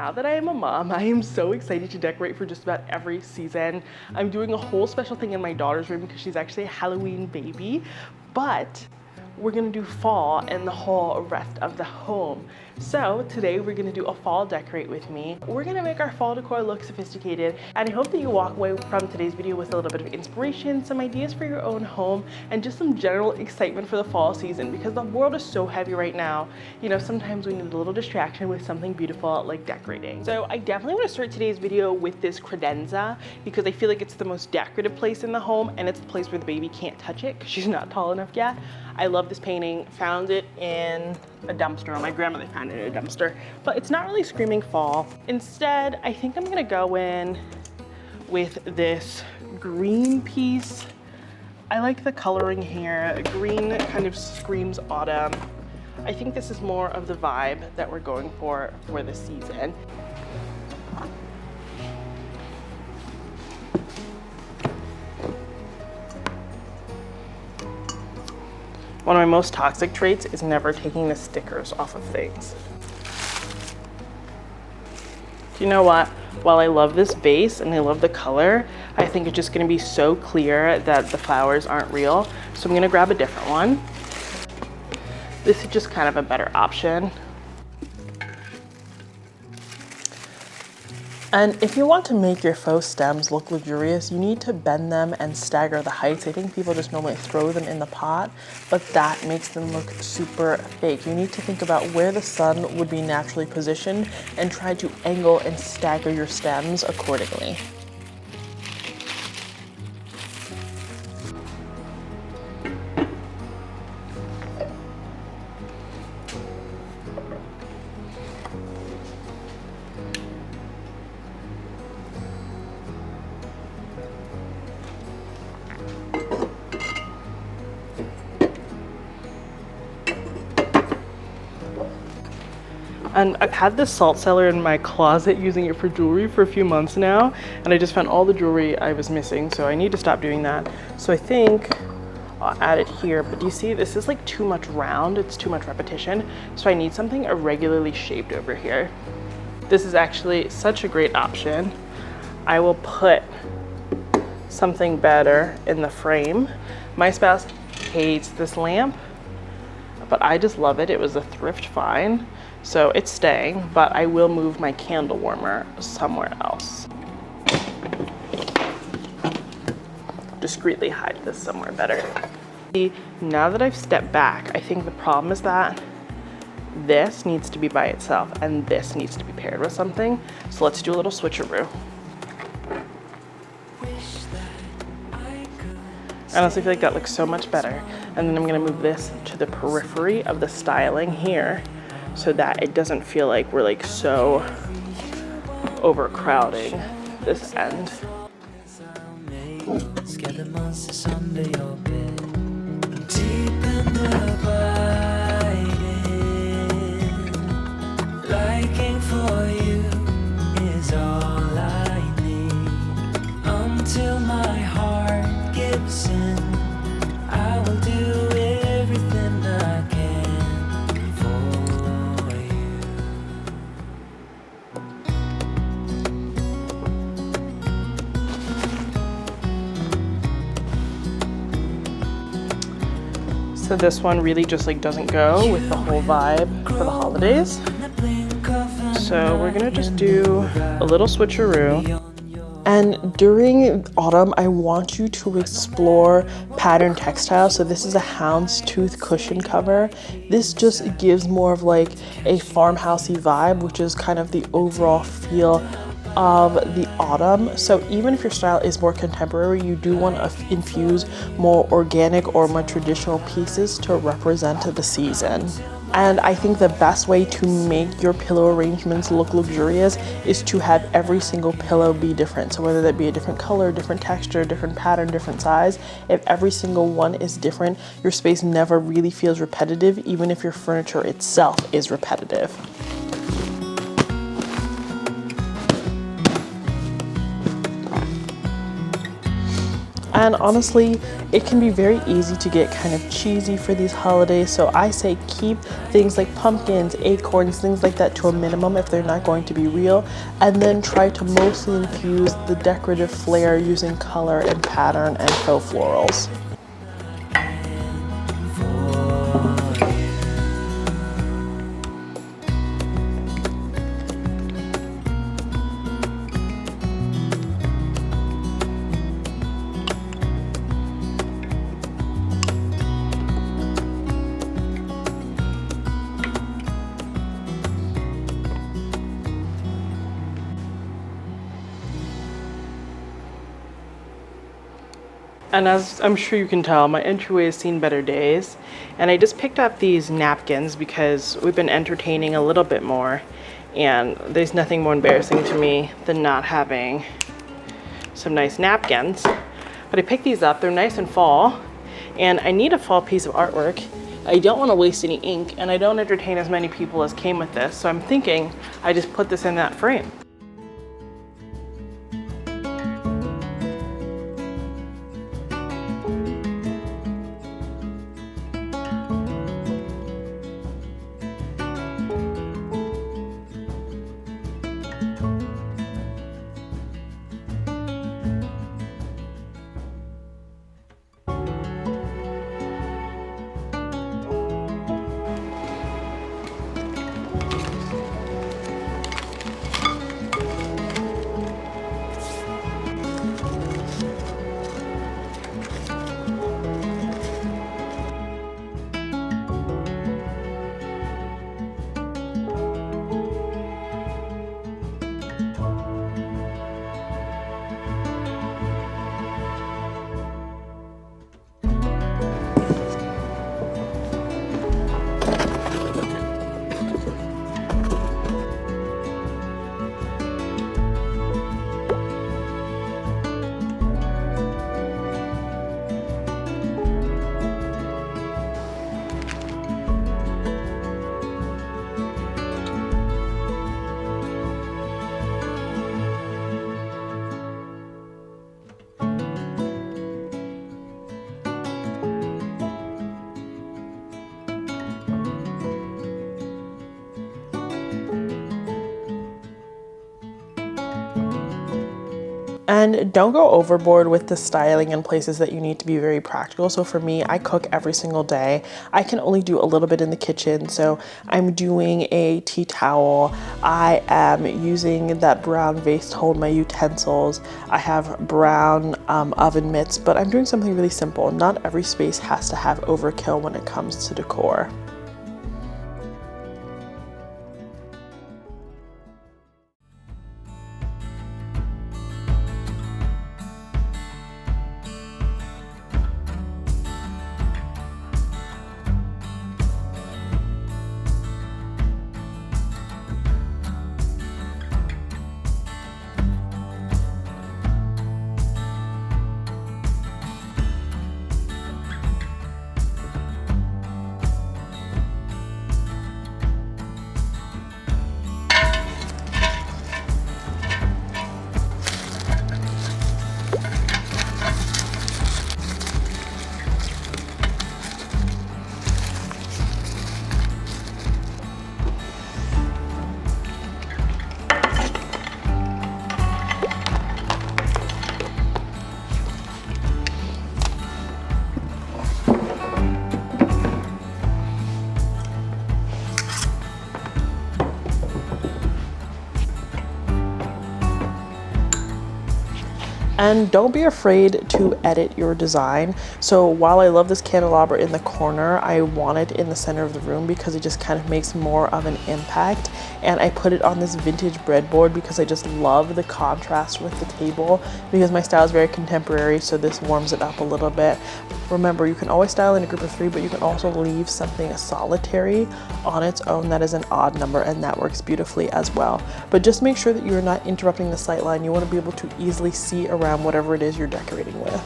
now that I am a mom, I am so excited to decorate for just about every season. I'm doing a whole special thing in my daughter's room because she's actually a Halloween baby, but we're gonna do fall in the whole rest of the home. So today we're gonna do a fall decorate with me. We're gonna make our fall decor look sophisticated, and I hope that you walk away from today's video with a little bit of inspiration, some ideas for your own home, and just some general excitement for the fall season because the world is so heavy right now. You know, sometimes we need a little distraction with something beautiful like decorating. So I definitely wanna start today's video with this credenza because I feel like it's the most decorative place in the home, and it's the place where the baby can't touch it because she's not tall enough yet. I love this painting, found it in a dumpster. My grandmother found it in a dumpster, but it's not really screaming fall. Instead, I think I'm gonna go in with this green piece. I like the coloring here. Green kind of screams autumn. I think this is more of the vibe that we're going for the season. One of my most toxic traits is never taking the stickers off of things. Do you know what? While I love this vase and I love the color, I think it's just gonna be so clear that the flowers aren't real. So I'm gonna grab a different one. This is just kind of a better option. And if you want to make your faux stems look luxurious, you need to bend them and stagger the heights. I think people just normally throw them in the pot, but that makes them look super fake. You need to think about where the sun would be naturally positioned and try to angle and stagger your stems accordingly. And I've had this salt cellar in my closet using it for jewelry for a few months now, and I just found all the jewelry I was missing, so I need to stop doing that. So I think I'll add it here, but do you see this is like too much round, it's too much repetition, so I need something irregularly shaped over here. This is actually such a great option. I will put something better in the frame. My spouse hates this lamp, but I just love it. It was a thrift find. So it's staying, but I will move my candle warmer somewhere else. Discreetly hide this somewhere better. Now that I've stepped back, I think the problem is that this needs to be by itself and this needs to be paired with something. So let's do a little switcheroo. I honestly feel like that looks so much better. And then I'm gonna move this to the periphery of the styling here, so that it doesn't feel like we're like so overcrowding this end. Liking for you is all I need. Until my heart gives in, I will do everything I can. So this one really just like doesn't go with the whole vibe for the holidays. So we're gonna just do a little switcheroo. And during autumn, I want you to explore patterned textiles. So this is a houndstooth cushion cover. This just gives more of like a farmhousey vibe, which is kind of the overall feel of the autumn. So even if your style is more contemporary, you do want to infuse more organic or more traditional pieces to represent the season. And I think the best way to make your pillow arrangements look luxurious is to have every single pillow be different. So whether that be a different color, different texture, different pattern, different size, if every single one is different, your space never really feels repetitive, even if your furniture itself is repetitive. And honestly, it can be very easy to get kind of cheesy for these holidays. So I say keep things like pumpkins, acorns, things like that to a minimum if they're not going to be real. And then try to mostly infuse the decorative flair using color and pattern and faux florals. And as I'm sure you can tell, my entryway has seen better days. And I just picked up these napkins because we've been entertaining a little bit more. And there's nothing more embarrassing to me than not having some nice napkins. But I picked these up, they're nice and fall. And I need a fall piece of artwork. I don't want to waste any ink, and I don't entertain as many people as came with this. So I'm thinking I just put this in that frame. And don't go overboard with the styling in places that you need to be very practical. So for me, I cook every single day. I can only do a little bit in the kitchen. So I'm doing a tea towel. I am using that brown vase to hold my utensils. I have brown oven mitts, but I'm doing something really simple. Not every space has to have overkill when it comes to decor. And don't be afraid to edit your design. So while I love this candelabra in the corner, I want it in the center of the room because it just kind of makes more of an impact. And I put it on this vintage breadboard because I just love the contrast with the table, because my style is very contemporary, so this warms it up a little bit. Remember, you can always style in a group of 3, but you can also leave something solitary on its own that is an odd number, and that works beautifully as well. But just make sure that you're not interrupting the sight line. You want to be able to easily see around whatever it is you're decorating with.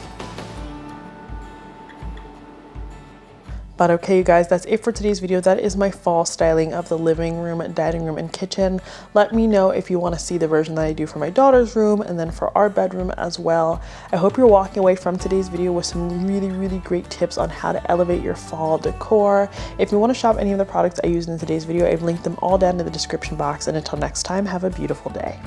But okay, you guys, that's it for today's video. That is my fall styling of the living room, dining room, and kitchen. Let me know if you want to see the version that I do for my daughter's room and then for our bedroom as well. I hope you're walking away from today's video with some really great tips on how to elevate your fall decor. If you want to shop any of the products I used in today's video, I've linked them all down in the description box. And until next time, have a beautiful day.